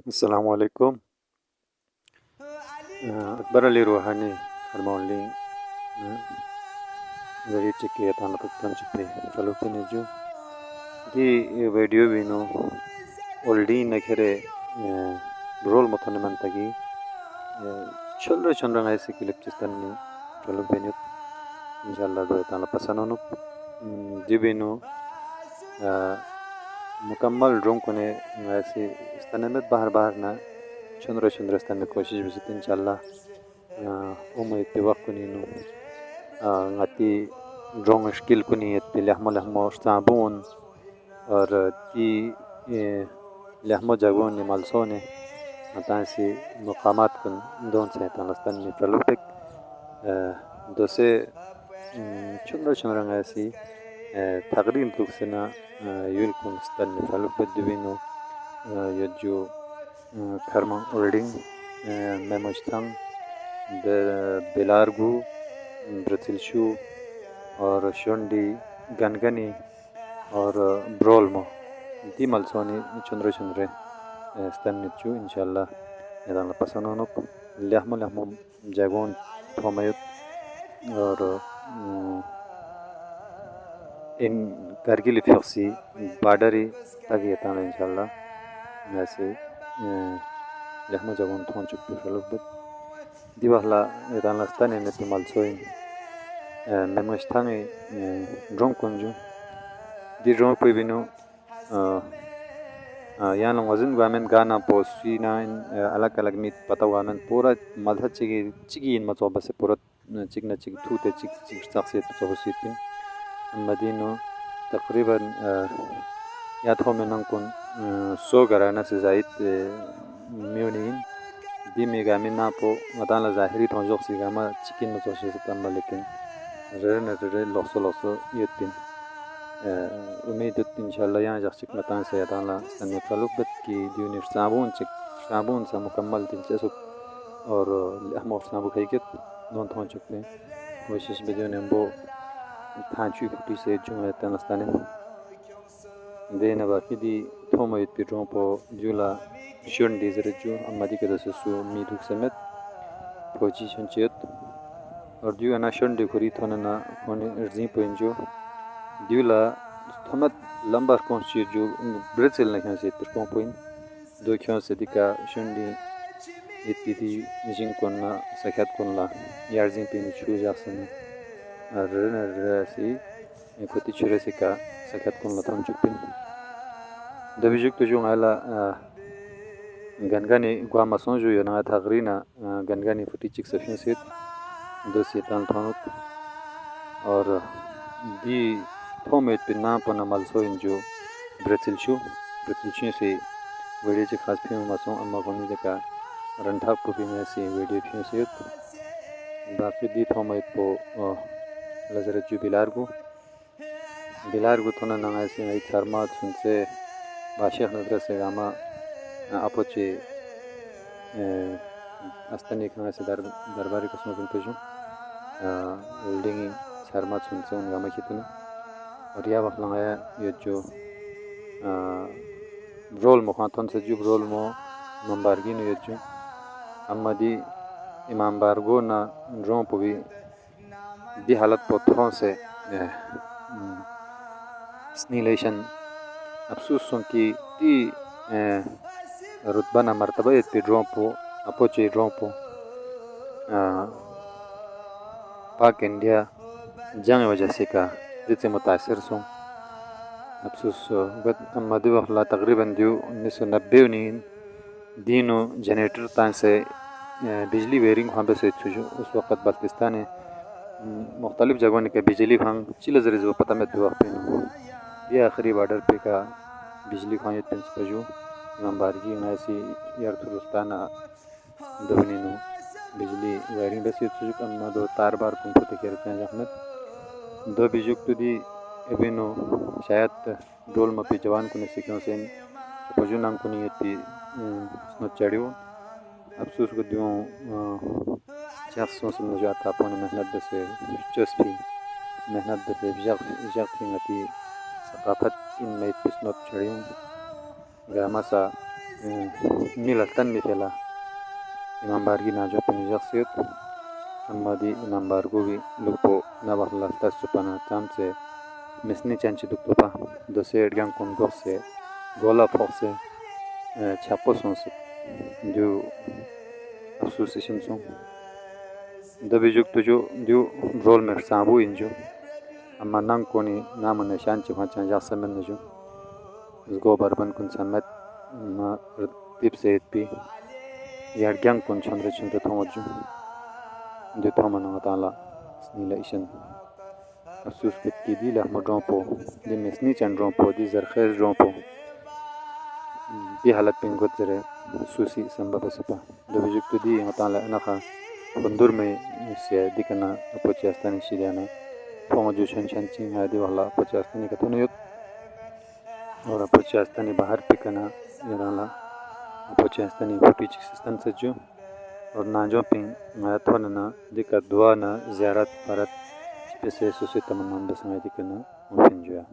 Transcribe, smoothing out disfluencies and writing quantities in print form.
Assalamualaikum. Akbar Ali Rouhani Harmonli very chicky at an approach Falupin Eju. The video we know already Nakere role Motanamantagi children Chandran I see Kilipchistan Falupinut Inshallah Tala Pasanonu Dibino मुकम्मल drone को ने ऐसे स्थान में बाहर ना चंद्र स्थान में कोशिश भी करते इंशाल्लाह उम्मीद इतने वक्त को नहीं नो आती ड्रोन स्किल को नहीं इतने लहमो साबुन और ती लहमो जगहों ने मालसों ने आतांसी मुकामात को दोन से तालस्तान में प्रलोभित दोसे चंद्र ऐसी تقريبا تلقسنا يلكم استن فلوك بدوينو يجو كرمان أولدين ممجتان بلارغو برتلشو और शोंडी गनगनी और ब्रोलमो दी मलसोनी चंद्र स्तन निचु इंशाल्लाह यदान पसनोनुक लहमो जगोन थोमयुत और इन कारगिल फिक्सी बाडरी ताकि यताना इंशाल्लाह ऐसे लहमो जगोन थोन चुप्पी फलोक बद दिवाला यताना स्ताने ने तिमाल सोइन मेमस्ताने ड्रोन कुंजु दी ड्रोन पे बिनो यहाँ लोग वजन वामन गाना पोस्टी ना अलग अलग मीट पता वामन पूरा मध्य चिकी इन मतलब से पूरा चिकना चिक थूते चिक साक्ष्य तो सीपिन मदीनो तकरीबन या तो में नंकुन सो कराना से जायद म्यूनिन दी मेगा में ना पो मताना ज़ाहिरी तो जोक सी गामा चिकन में जोश से तंबा लेकिन रे लॉसो ये उम्मीद इंशाल्लाह यहाँ जाकर मतान से यताना सन्ने फलुक बत की ड्यूनिर साबुन सा मुकम्मल दिलचस्प और हम साबु खाई के दोन थोन चुके हैं कोशिश बजो ने वो थांचू फुटी से जो है तनस्ताने देना बाकी दी थोमा युत पिटरों पो जुला शोन डीजर जो अम्मादी के दस सु मीठुक समेत पोजीशन चेत और जो अना शोन डिकोरी थोना ना कोने अर्जी पोइंजो जुला थोमत लंबा कौन सी जो ब्रेसेल ना क्या से पिटरों पोइन दो क्यों से दिका शोन डी इतनी निजिंग कोना सख्यात कोना यार्जी पिन छू जासन रसी कोती चुरे से का सख्यात कोना थम चुपिन दबिजुक तो जो आला गनगानी गुआमासों जो yana तकरीना गनगानी फुटी चिक सफिन से दो से तान थानुत और दी थोमेट पे ना पना मलसो इन जो ब्रेसिलशु से वीडियो से खास फिल्म मासों अम्मा कोनी देखा रंठाप को भी में से वीडियो फिल्म से बाकी दी थोमेट पो लजरत जो बिलारगो थोना ना ऐसे एक शर्मा सुनसे बाशिक नजर से गामा अपोचे अस्तनी खाना से दरबारी कसम बिनते जो लिंगी शर्मा सुनसे उन गामा कितना और यह वक्त लगाया ये जो रोल मुखातन से जो रोल मो नंबरगी ने ये जो अम्मदी इमाम बारगो ना ड्रोन पर भी दी हालत पोथों से स्नीलेशन अफसोसों की ती रुतबा ना मर्तबा इतने ड्रोन पो अपोचे ड्रोन पो पाक इंडिया जंग वजह से का जिससे मुतासिर सों अफसोस बट मधु वफ़ला तकरीबन जो 1990 में दीनों जनरेटर तान से बिजली वेयरिंग वहाँ पे से चुजो उस वक़्त पाकिस्तान ने मुख्तलिफ जगहों ने के बिजली भांग चिल्ला ज़रिए पता में दुआ पे ये आखिरी बॉर्डर पे का बिजली खाने पेंस पर जो इमाम बारगी ऐसी यार तुरुस्ताना दोनी नो बिजली वायरिंग बस ये चुजो कम दो तार बार कंप्यूटर के रखने जहाँ दो बिजुक तो दी एबिनो शायद डोल मपी जवान को ने सिक्यों से पजू नाम को नहीं थी स्नो चढ़ियो अफसोस को दियों चारों से मुझे आता अपने मेहनत से चस्पी मेहनत से जाती सकाफत इन में पिस्नोत चढ़ियों ग्रामा सा mila tan mitela imam bargi na jo pini jaxsiyot amma di imam bargogi lukpo na bakla tasupana tamse mesni chanchi duktopa dose edgan kon gokse gola phokse chapo sonse du afsus ishin song dabi juk tuju du rol mer sabu injo amma nang koni namane shanchi phachan jaxsamen jo zgo barban kun samet ma tip se pi yargyang kun chandre chandre thomoju de thomana tala snila ishin afsus petki di la modronpo di mesni chandronpo di zarkhez rompo di halat pingot zere susi samba basapa da bijuk tu di matala anakha bundur me se dikana apochastani shiriana thomoju chan chan chi ngadi wala apochastani katunu yot और अपोचेस्तनी बाहर पिकना यराला अपोचेस्तनी बूटी चिक्सिस्तन सज्जो और नाजो ping थोनना दिका दुआ ना ज़ियारत परत चिपसे सुसे तमन्नाम बसंगाई दिकना मुफिन जोया